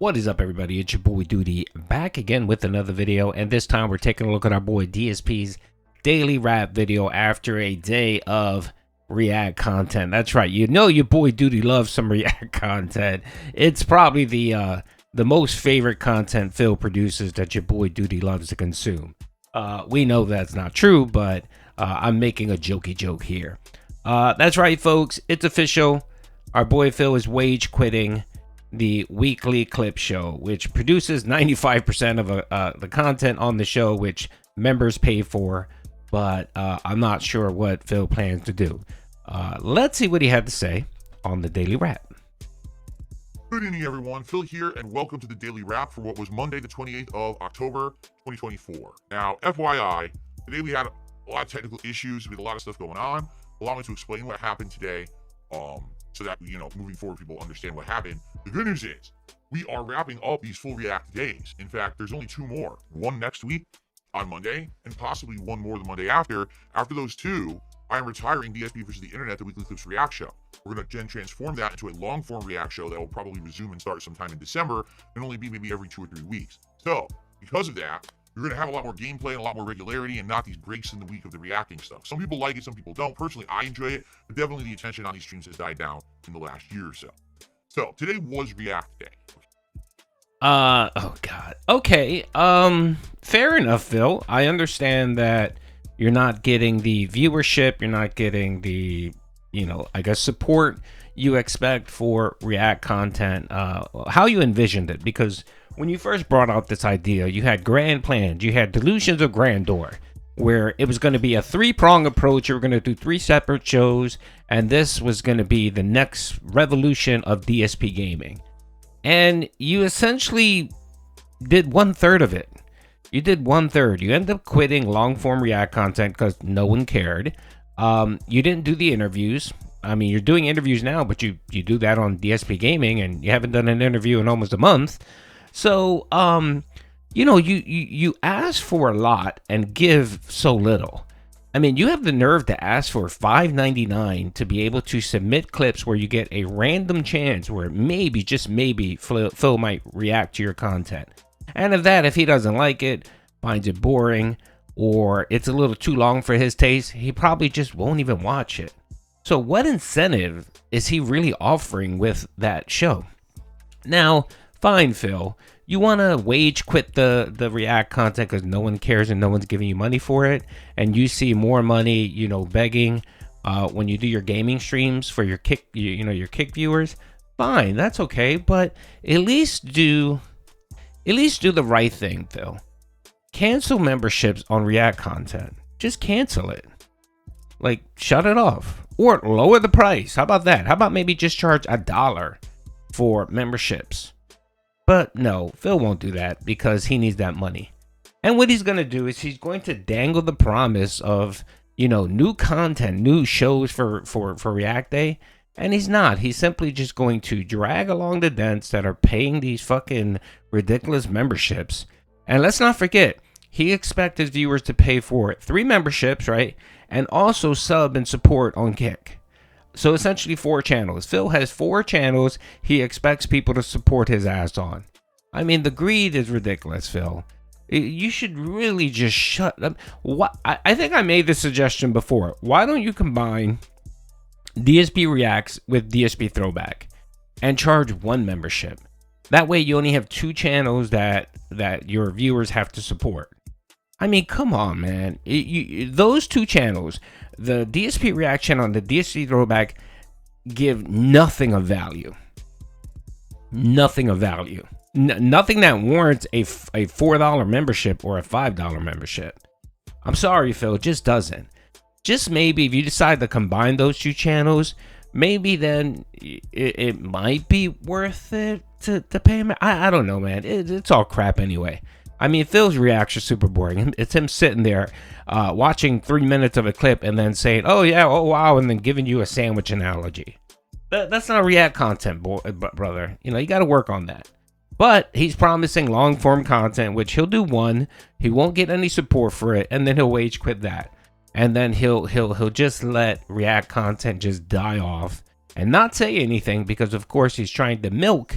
What is up, everybody? It's your boy Doody back again with another video, and this time we're taking a look at our boy DSP's daily rap video after a day of React content. That's right, you know your boy Doody loves some React content. It's probably the most favorite content Phil produces that your boy Doody loves to consume. We know that's not true, but I'm making a jokey joke here. That's right, folks. It's official. Our boy Phil is wage quitting the weekly clip show, which produces 95% of the content on the show, which members pay for, but I'm not sure what Phil plans to do. Let's see what he had to say on the Daily Wrap. Good evening, everyone. Phil here, and welcome to the Daily Wrap for what was Monday, the 28th of October, 2024. Now, FYI, today we had a lot of technical issues with a lot of stuff going on. Allow me to explain what happened today, so that, moving forward, people understand what happened. The good news is we are wrapping up these full React days. In fact, there's only two more. One next week on Monday, and possibly one more the Monday after. After those two, I am retiring DSP versus the Internet, the Weekly Clips React Show. We're going to then transform that into a long-form React show that will probably resume and start sometime in December, and only be maybe every 2 or 3 weeks. So, because of that, you're going to have a lot more gameplay and a lot more regularity, and not these breaks in the week of the reacting stuff. Some people like it, some people don't. Personally, I enjoy it, but definitely the attention on these streams has died down in the last year or so. So, today was React Day. Oh god. Okay. Fair enough, Phil. I understand that you're not getting the viewership, you're not getting the, I guess, support you expect for React content. How you envisioned it, because when you first brought out this idea, you had grand plans, you had delusions of grandeur, where it was going to be a three-prong approach. You were going to do 3 separate shows, and this was going to be the next revolution of DSP gaming. And you essentially did 1/3 of it. You did 1/3. You ended up quitting long-form React content because no one cared. You didn't do the interviews. I mean, you're doing interviews now, but you do that on DSP Gaming, and you haven't done an interview in almost a month. So, you ask for a lot and give so little. I mean, you have the nerve to ask for $5.99 to be able to submit clips where you get a random chance where maybe, just maybe, Phil might react to your content. And if he doesn't like it, finds it boring, or it's a little too long for his taste, he probably just won't even watch it. So what incentive is he really offering with that show? Now, fine, Phil, you want to wage quit the React content because no one cares and no one's giving you money for it, and you see more money, begging when you do your gaming streams for your kick, your kick viewers. Fine, that's okay, but at least do the right thing, Phil. Cancel memberships on React content. Just cancel it. Like, shut it off. Or lower the price. How about that? How about maybe just charge $1 for memberships? But no, Phil won't do that because he needs that money. And what he's going to do is he's going to dangle the promise of, new content, new shows for React Day. And he's not. He's simply just going to drag along the dents that are paying these fucking ridiculous memberships. And let's not forget, he expects his viewers to pay for 3 memberships, right? And also sub and support on Kick. So essentially 4 channels. Phil has 4 channels he expects people to support his ass on. I mean, the greed is ridiculous, Phil. You should really just shut up. I think I made this suggestion before. Why don't you combine DSP Reacts with DSP Throwback and charge 1 membership? That way you only have 2 channels that your viewers have to support. I mean, come on, man. Those 2 channels, the DSP React channel and the DSP Throwback, give nothing of value. Nothing of value. Nothing that warrants a $4 membership or a $5 membership. I'm sorry, Phil, it just doesn't. Just maybe if you decide to combine those 2 channels, maybe then it might be worth it to pay him. I don't know, man. It's all crap anyway. I mean, Phil's reactions are super boring. It's him sitting there watching 3 minutes of a clip and then saying, oh yeah, oh wow, and then giving you a sandwich analogy. That's not React content, brother. You got to work on that. But he's promising long form content, which he'll do 1. He won't get any support for it, and then he'll wage quit that. And then he'll just let React content just die off and not say anything, because of course he's trying to milk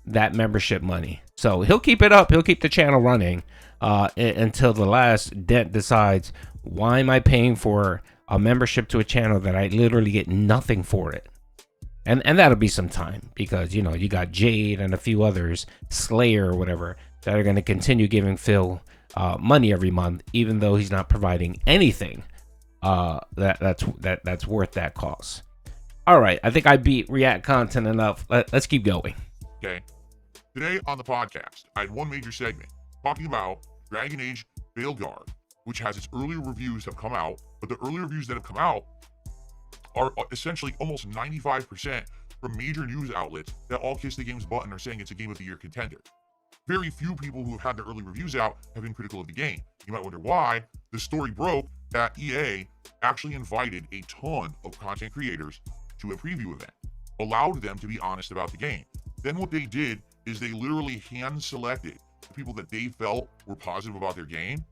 that membership money. So he'll keep it up. He'll keep the channel running until the last dent decides, why am I paying for a membership to a channel that I literally get nothing for it? And that'll be some time, because, you know, you got Jade and a few others, Slayer or whatever, that are going to continue giving Phil money every month, even though he's not providing anything that's worth that cost. All right, I think I beat React content enough. Let's keep going. Okay. Today on the podcast, I had one major segment talking about DragonAge Veilguard, which has its earlier reviews have come out, but the earlier reviews that have come out are essentially almost 95% from major news outlets that all kiss the game's butt and are saying it's a Game of the Year contender. Very few people who have had their early reviews out have been critical of the game. You might wonder why. The story broke that EA actually invited a ton of content creators to a preview event, allowed them to be honest about the game. Then what they did is they literally hand-selected the people that they felt were positive about their game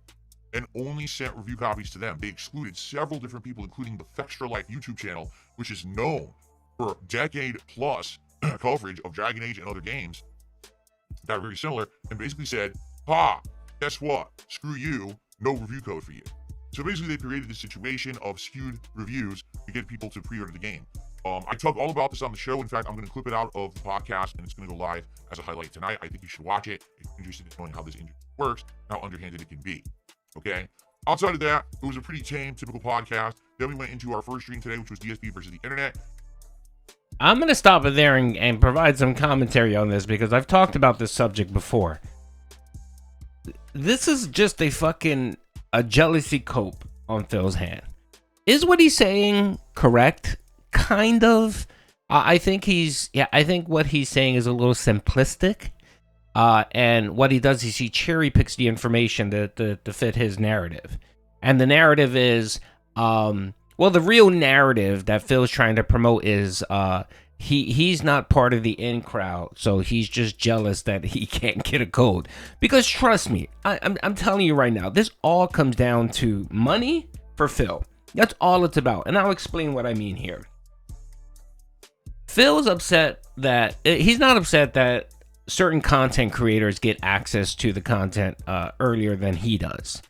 and only sent review copies to them. They excluded several different people, including the Fextra Life YouTube channel, which is known for decade-plus coverage of DragonAge and other games that are very similar, and basically said, guess what? Screw you, no review code for you. So basically they created this situation of skewed reviews to get people to pre-order the game. I talk all about this on the show. In fact, I'm going to clip it out of the podcast, and it's going to go live as a highlight tonight. I think you should watch it if you're interested in knowing how this industry works, how underhanded it can be. Okay? Outside of that, it was a pretty tame, typical podcast. Then we went into our first stream today, which was DSP versus the internet. I'm going to stop it there and provide some commentary on this, because I've talked about this subject before. This is just a jealousy cope on Phil's hand. Is what he's saying correct? Kind of. I think what he's saying is a little simplistic. And what he does is he cherry picks the information to fit his narrative. And the narrative is, the real narrative that Phil's trying to promote is he's not part of the in crowd, so he's just jealous that he can't get a code. Because trust me, I'm telling you right now, this all comes down to money for Phil. That's all it's about, and I'll explain what I mean here. Phil's upset that he's not upset that certain content creators get access to the content earlier than he does.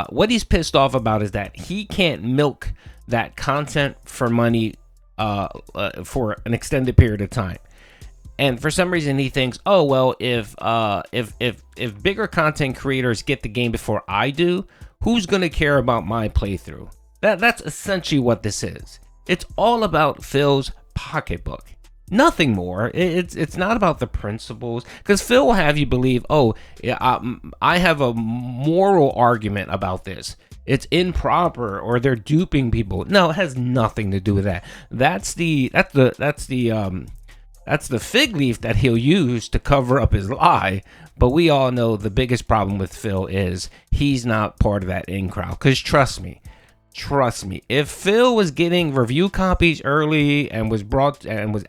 What he's pissed off about is that he can't milk that content for money for an extended period of time. And for some reason he thinks, oh well, if bigger content creators get the game before I do, who's gonna care about my playthrough? That's essentially what this is. It's all about Phil's pocketbook, nothing more. It's not about the principles, because Phil will have you believe, oh yeah, I have a moral argument about this, it's improper, or they're duping people. No, it has nothing to do with that. That's the fig leaf that he'll use to cover up his lie. But we all know the biggest problem with Phil is he's not part of that in crowd. Because trust me, if Phil was getting review copies early and was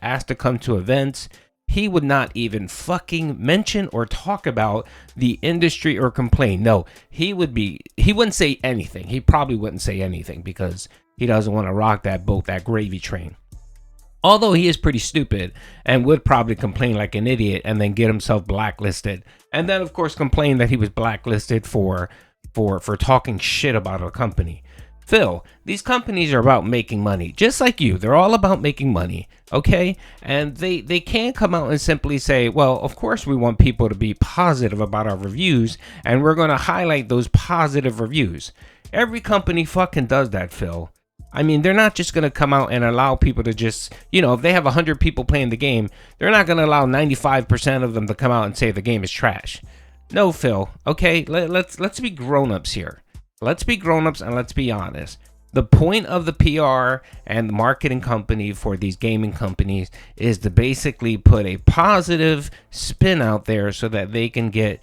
asked to come to events, he would not even fucking mention or talk about the industry or complain. No, he wouldn't say anything. He probably wouldn't say anything because he doesn't want to rock that boat, that gravy train. Although he is pretty stupid and would probably complain like an idiot and then get himself blacklisted. And then of course complain that he was blacklisted for talking shit about a company. Phil, these companies are about making money, just like you. They're all about making money, okay? And they can't come out and simply say, well, of course we want people to be positive about our reviews, and we're going to highlight those positive reviews. Every company fucking does that, Phil. I mean, they're not just going to come out and allow people to just, if they have 100 people playing the game, they're not going to allow 95% of them to come out and say the game is trash. No, Phil, okay? Let's be grown-ups here. Let's be grown-ups and let's be honest. The point of the PR and the marketing company for these gaming companies is to basically put a positive spin out there so that they can get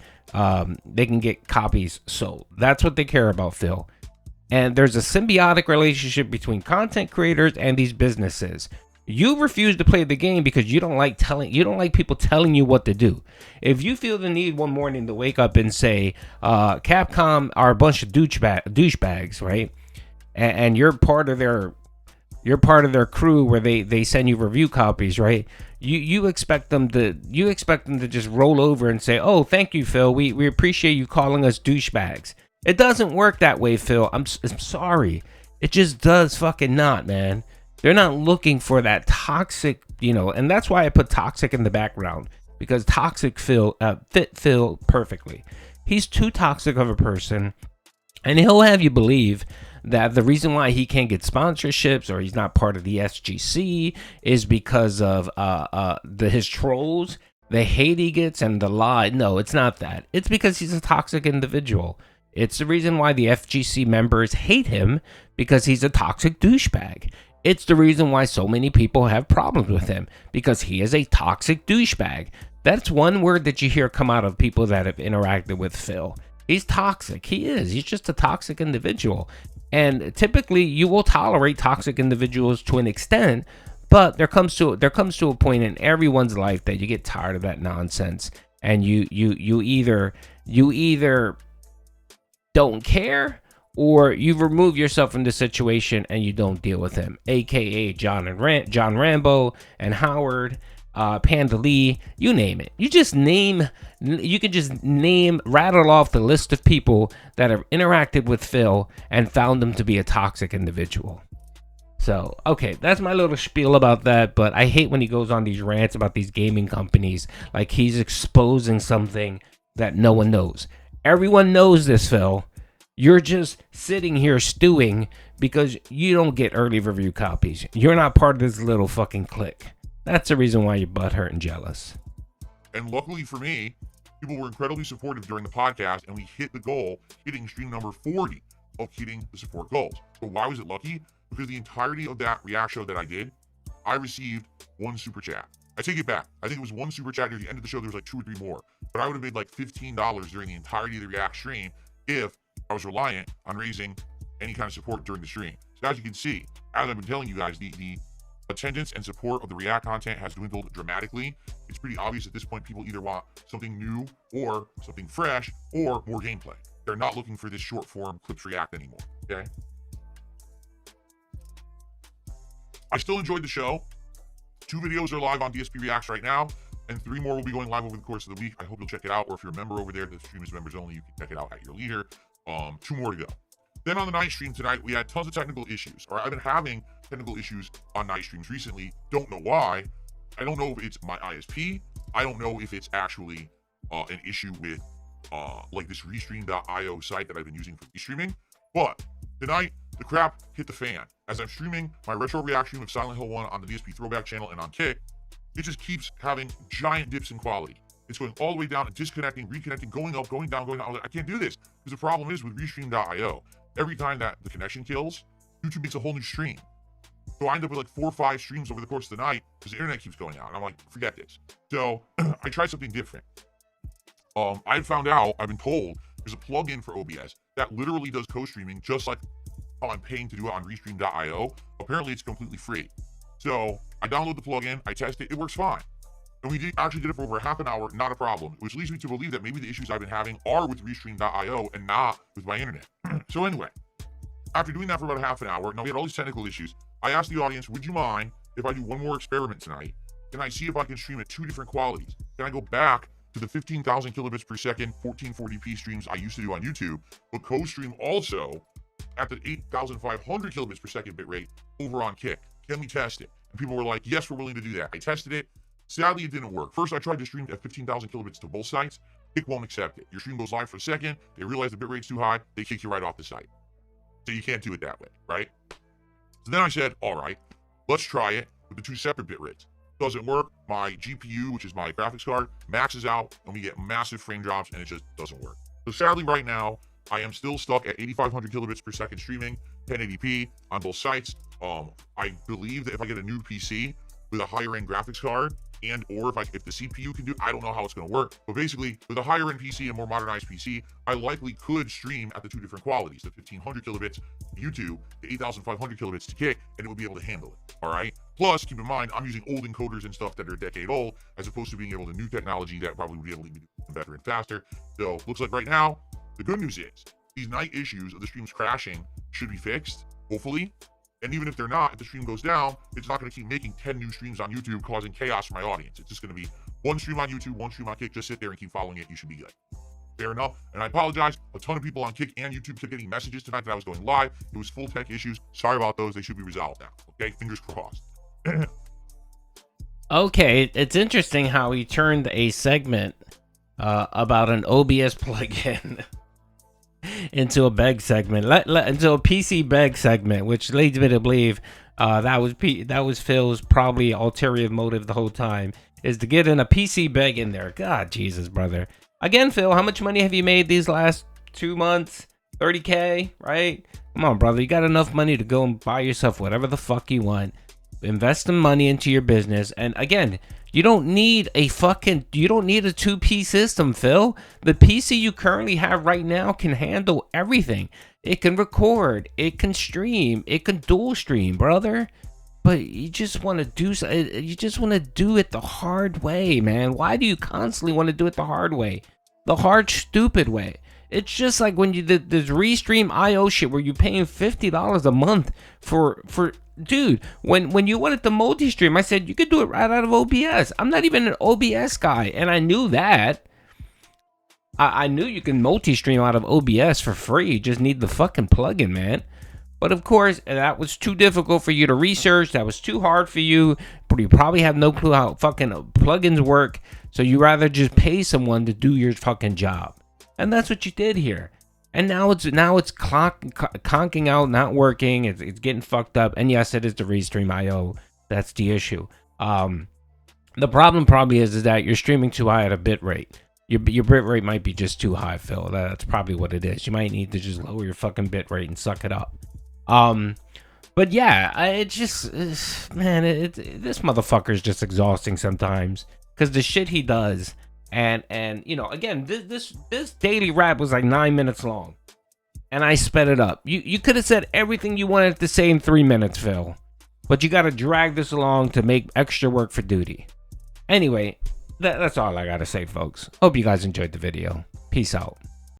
copies sold. That's what they care about, Phil. And there's a symbiotic relationship between content creators and these businesses. You refuse to play the game because you don't like people telling you what to do. If you feel the need one morning to wake up and say, Capcom are a bunch of douchebags, right? And you're part of their You're part of their crew where they send you review copies, right? You expect them to just roll over and say, "Oh, thank you, Phil. We appreciate you calling us douchebags." It doesn't work that way, Phil. I'm sorry. It just does fucking not, man. They're not looking for that toxic, and that's why I put toxic in the background, because toxic Phil fit Phil perfectly. He's too toxic of a person, and he'll have you believe that the reason why he can't get sponsorships or he's not part of the SGC is because of his trolls, the hate he gets, and the lie. No, it's not that. It's because he's a toxic individual. It's the reason why the FGC members hate him, because he's a toxic douchebag. It's the reason why so many people have problems with him, because he is a toxic douchebag. That's one word that you hear come out of people that have interacted with Phil. He's toxic. He is. He's just a toxic individual. And typically you will tolerate toxic individuals to an extent, but there comes to a point in everyone's life that you get tired of that nonsense, and you either don't care, or you remove yourself from the situation and you don't deal with him, aka John Rambo and Howard, Panda Lee, you name it. You can just rattle off the list of people that have interacted with Phil and found him to be a toxic individual. So, okay, that's my little spiel about that, but I hate when he goes on these rants about these gaming companies like he's exposing something that no one knows. Everyone knows this, Phil. You're just sitting here stewing because you don't get early review copies. You're not part of this little fucking clique. That's the reason why you're butthurt and jealous. And luckily for me, people were incredibly supportive during the podcast, and we hit the goal, hitting stream number 40 of hitting the support goals. So why was it lucky? Because the entirety of that Reack show that I did, I received one super chat. I take it back. I think it was one super chat near the end of the show. There was like 2 or 3 more. But I would have made like $15 during the entirety of the Reack stream if I was reliant on raising any kind of support during the stream. So as you can see, as I've been telling you guys, the attendance and support of the Reack content has dwindled dramatically. It's pretty obvious at this point people either want something new or something fresh or more gameplay. They're not looking for this short form clips React anymore, okay? I still enjoyed the show. 2 videos are live on DSP Reacts right now, and 3 more will be going live over the course of the week. I hope you'll check it out, or if you're a member over there, the stream is members only, you can check it out at your leisure. 2 more to go. Then on the night stream tonight, we had tons of technical issues. Or I've been having technical issues on night streams recently. Don't know why. I don't know if it's my ISP. I don't know if it's actually an issue with like this restream.io site that I've been using for restreaming. But tonight, the crap hit the fan. As I'm streaming my retro reaction of Silent Hill 1 on the DSP Throwback channel and on Kick, it just keeps having giant dips in quality. It's going all the way down and disconnecting, reconnecting, going up, going down, going down. I was like, I can't do this. Because the problem is with restream.io, every time that the connection kills, YouTube makes a whole new stream. So I end up with like 4 or 5 streams over the course of the night because the internet keeps going out. And I'm like, forget this. So I tried something different. I found out, I've been told, there's a plugin for OBS that literally does co-streaming just like how I'm paying to do it on restream.io. Apparently it's completely free. So I download the plugin, I test it, it works fine. And we actually did it for over half an hour, not a problem, which leads me to believe that maybe the issues I've been having are with restream.io and not with my internet. So anyway, after doing that for about half an hour, now we had all these technical issues, I asked the audience, would you mind if I do one more experiment tonight? Can I see if I can stream at 2 different qualities? Can I go back to the 15,000 kilobits per second, 1440p streams I used to do on YouTube, but co-stream also at the 8,500 kilobits per second bitrate over on Kick? Can we test it? And people were like, yes, we're willing to do that. I tested it. Sadly, it didn't work. First, I tried to stream at 15,000 kilobits to both sites. Kick won't accept it. Your stream goes live for a second. They realize the bitrate's too high. They kick you right off the site. So you can't do it that way, right? So then I said, all right, let's try it with the 2 separate bit rates. Doesn't work. My GPU, which is my graphics card, maxes out and we get massive frame drops and it just doesn't work. So sadly, right now, I am still stuck at 8,500 kilobits per second streaming, 1080p on both sites. I believe that if I get a new PC with a higher end graphics card and or if the CPU can do, I don't know how it's going to work. But basically, with a higher end PC and more modernized PC, I likely could stream at the 2 different qualities, the 1500 kilobits to YouTube, the 8,500 kilobits to Kick, and it would be able to handle it. All right. Plus, keep in mind, I'm using old encoders and stuff that are a decade old, as opposed to being able to new technology that probably would be able to do better and faster. So looks like right now, the good news is these night issues of the streams crashing should be fixed, hopefully. And even if they're not, if the stream goes down, it's not going to keep making 10 new streams on YouTube, causing chaos for my audience. It's just going to be one stream on YouTube, one stream on Kick. Just sit there and keep following it. You should be good. Fair enough. And I apologize. A ton of people on Kick and YouTube kept getting messages tonight that I was going live. It was full tech issues. Sorry about those. They should be resolved now. Okay, fingers crossed. Okay, it's interesting how he turned a segment about an OBS plugin into a beg segment, into a PC beg segment, which leads me to believe that was Phil's probably ulterior motive the whole time, is to get in a PC beg in there. God, Jesus, brother. Again, Phil, how much money have you made these last 2 months? 30K, right? Come on, brother. You got enough money to go and buy yourself whatever the fuck you want. Invest some money into your business. And again, you don't need a 2P system, Phil. The PC you currently have right now can handle everything. It can record, it can stream, it can dual stream, brother. But you just want to do it the hard way, man. Why do you constantly want to do it the hard way? The hard, stupid way. It's just like when you did this Restream IO shit where you're paying $50 a month for dude, when you wanted the multi-stream, I said you could do it right out of OBS. I'm not even an OBS guy, and I knew that. I knew you can multi-stream out of OBS for free. You just need the fucking plugin, man. But of course, that was too difficult for you to research. That was too hard for you. But you probably have no clue how fucking plugins work. So you rather just pay someone to do your fucking job. And that's what you did here. And now it's conking out, not working. It's getting fucked up. And yes, it is the Restream IO. That's the issue. The problem probably is that you're streaming too high at a bit rate. Your bit rate might be just too high, Phil. That's probably what it is. You might need to just lower your fucking bit rate and suck it up. But yeah, man, this motherfucker is just exhausting sometimes because the shit he does, and you know, again, this daily rap was like 9 minutes long, and I sped it up. You could have said everything you wanted to say in 3 minutes, Phil, but you got to drag this along to make extra work for Doody. Anyway, that's all I gotta say, folks. Hope you guys enjoyed the video. Peace out.